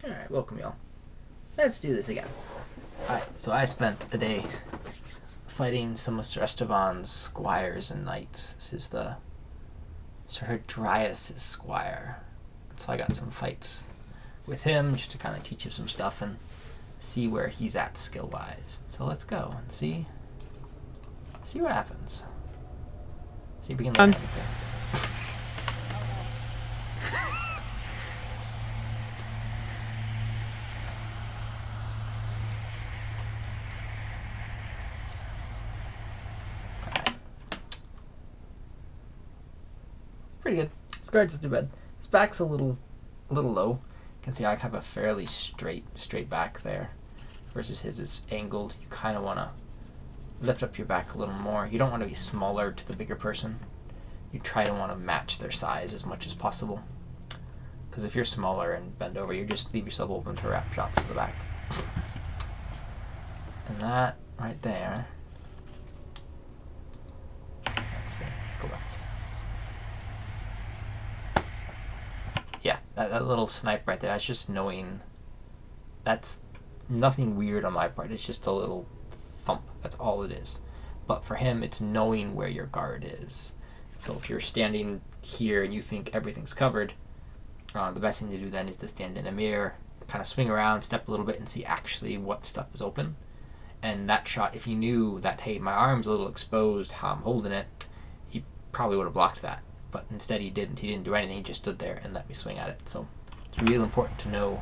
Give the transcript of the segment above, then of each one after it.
Alright, welcome y'all. Let's do this again. Alright, so I spent a day fighting some of Sir Esteban's squires and knights. This is the Sir Dryas' squire. So I got some fights with him just to kind of teach him some stuff and see where he's at skill-wise. So let's go and see what happens. See if we can learn anything. Pretty good. This guard's just too bad. His back's a little low. You can see I have a fairly straight back there, versus his is angled. You kind of want to lift up your back a little more. You don't want to be smaller to the bigger person. You try to want to match their size as much as possible. Because if you're smaller and bend over, you just leave yourself open to wrap shots to the back. And that right there. Let's see. Let's go back. Yeah, that little snipe right there, that's just knowing. That's nothing weird on my part. It's just a little thump. That's all it is. But for him, it's knowing where your guard is. So if you're standing here and you think everything's covered, the best thing to do then is to stand in a mirror, kind of swing around, step a little bit, and see actually what stuff is open. And that shot, if he knew that, hey, my arm's a little exposed, how I'm holding it, he probably would have blocked that. But instead he didn't. He didn't do anything. He just stood there and let me swing at it. So it's really important to know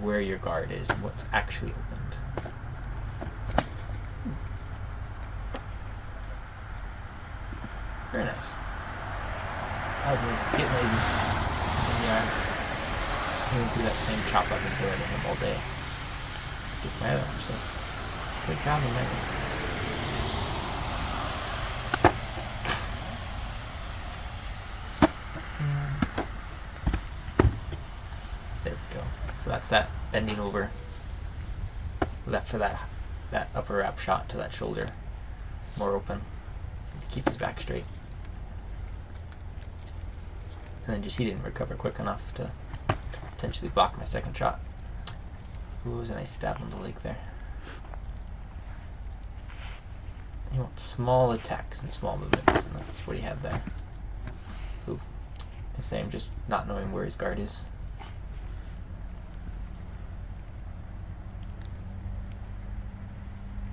where your guard is and what's actually opened. Very nice. I was getting lazy. Yeah, going through that same chop I've been doing to him all day. Just my other arm, so good job on that one. There we go. So that's that bending over left for that upper wrap shot to that shoulder. More open. Keep his back straight. And then just he didn't recover quick enough to potentially block my second shot. Ooh, it was a nice stab on the leg there. You want small attacks and small movements, and that's what he had there. Ooh. The same, just not knowing where his guard is.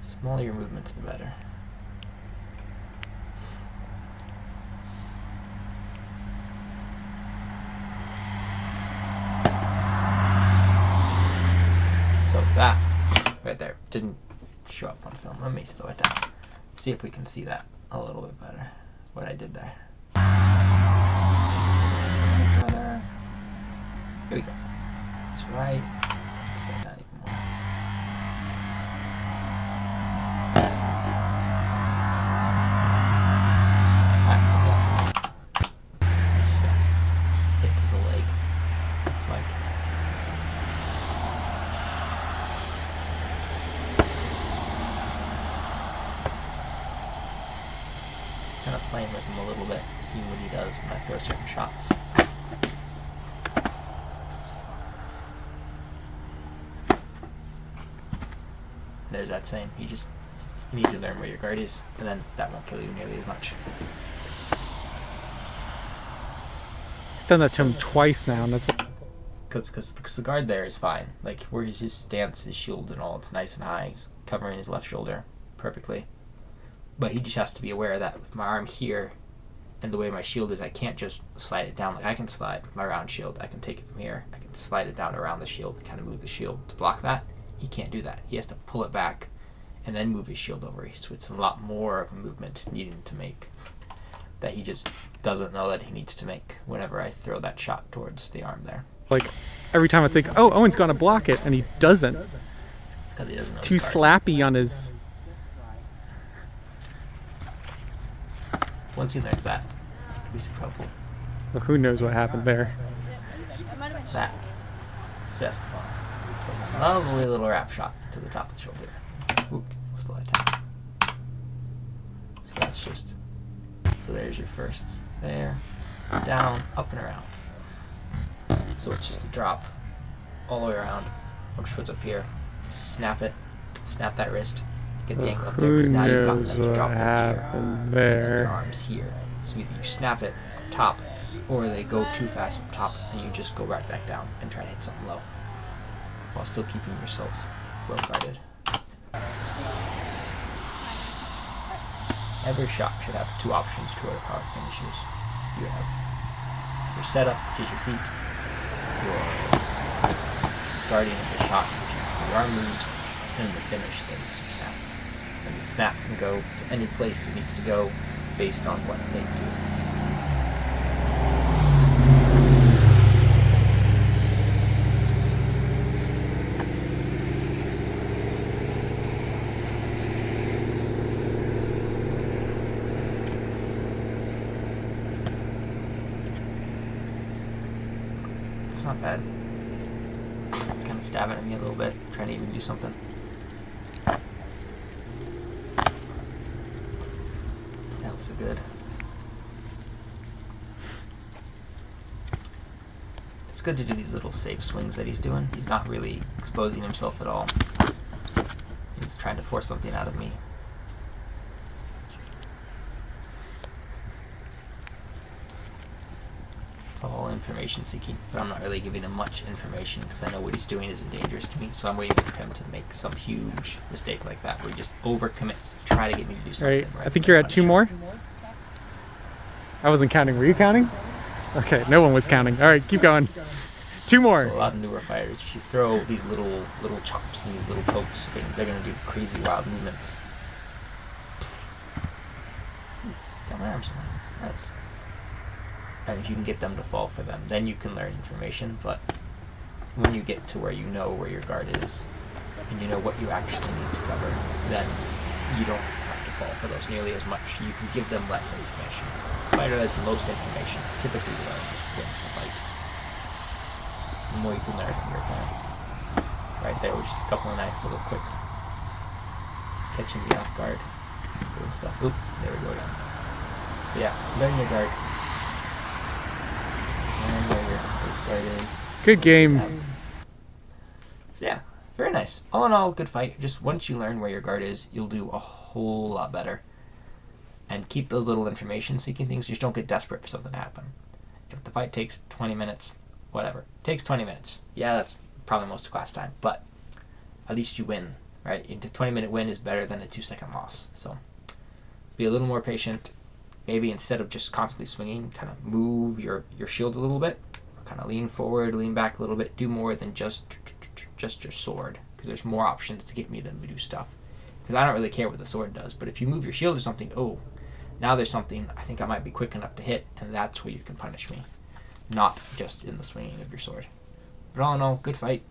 The smaller your movements, the better. So that right there didn't show up on film. Let me slow it down. See if we can see that a little bit better. What I did there. Here we go. That's right. Slow it down even more. Just hit to the leg. Looks like. Kind of playing with him a little bit, seeing what he does when I throw certain shots. There's that same. You need to learn where your guard is, and then that won't kill you nearly as much. He's done that to him twice now, and that's because the guard there is fine. Like where he just stands, his shield and all, it's nice and high. He's covering his left shoulder perfectly. But he just has to be aware that with my arm here and the way my shield is, I can't just slide it down. Like I can slide with my round shield. I can take it from here. I can slide it down around the shield and kind of move the shield to block that. He can't do that. He has to pull it back and then move his shield over. So it's a lot more of a movement needing to make that he just doesn't know that he needs to make whenever I throw that shot towards the arm there. like every time I think, oh, Owen's gonna block it, and he doesn't. It's because he doesn't know Too his guard. slappy on his. Once he learns that, it'll be super helpful. Well, who knows what happened there? That. It's just a lovely little wrap shot to the top of the shoulder. Oop, slow attack. So that's just. So there's your first. There. Down, up and around. So it's just a drop all the way around. Which foot's up here. Snap it. Snap that wrist. Get the ankle up there, because now you've got them to drop the gear. And then your arms here. So either you snap it up top, or they go too fast up top, and you just go right back down and try to hit something low, while still keeping yourself well guarded. Every shot should have two options to where how it finishes. You have your setup, which is your feet, your starting of the shot, which is your arm moves, and the finish, that is the snap. And the snap can go to any place it needs to go based on what they do. It's not bad. Kind of stabbing at me a little bit, trying to even do something. That was a good. It's good to do these little safe swings that he's doing. He's not really exposing himself at all. He's trying to force something out of me. It's all information seeking, but I'm not really giving him much information because I know what he's doing isn't dangerous to me, so I'm waiting for him to make some huge mistake like that where he just overcommits to try to get me to do something. Right. I think you're at 2 more. I wasn't counting. Were you counting? Okay, no one was counting. All right, keep going. 2 more. So a lot of newer fighters, if you throw these little chops and these little pokes things, they're gonna do crazy wild movements. Got my arms on. Nice. And if you can get them to fall for them, then you can learn information. But when you get to where you know where your guard is, and you know what you actually need to cover, then you don't have to fall for those nearly as much. You can give them less information. The fighter that has the most information typically wins the fight. The more you can learn from your opponent. Right there was just a couple of nice little quick catching the off guard. Some good stuff. Oop, there we go again. But yeah, learn your guard. Learn where your base guard is. Good game. So yeah, very nice. All in all, good fight. Just once you learn where your guard is, you'll do a whole lot better. And keep those little information seeking things. Just don't get desperate for something to happen. If the fight takes 20 minutes, whatever. It takes 20 minutes. Yeah, that's probably most of class time, but at least you win, right? A 20-minute win is better than a 2-second loss. So be a little more patient. Maybe instead of just constantly swinging, kind of move your shield a little bit. Kind of lean forward, lean back a little bit. Do more than just your sword, because there's more options to get me to do stuff. Because I don't really care what the sword does, but if you move your shield or something, oh, now there's something I think I might be quick enough to hit, and that's where you can punish me. Not just in the swinging of your sword. But all in all, good fight.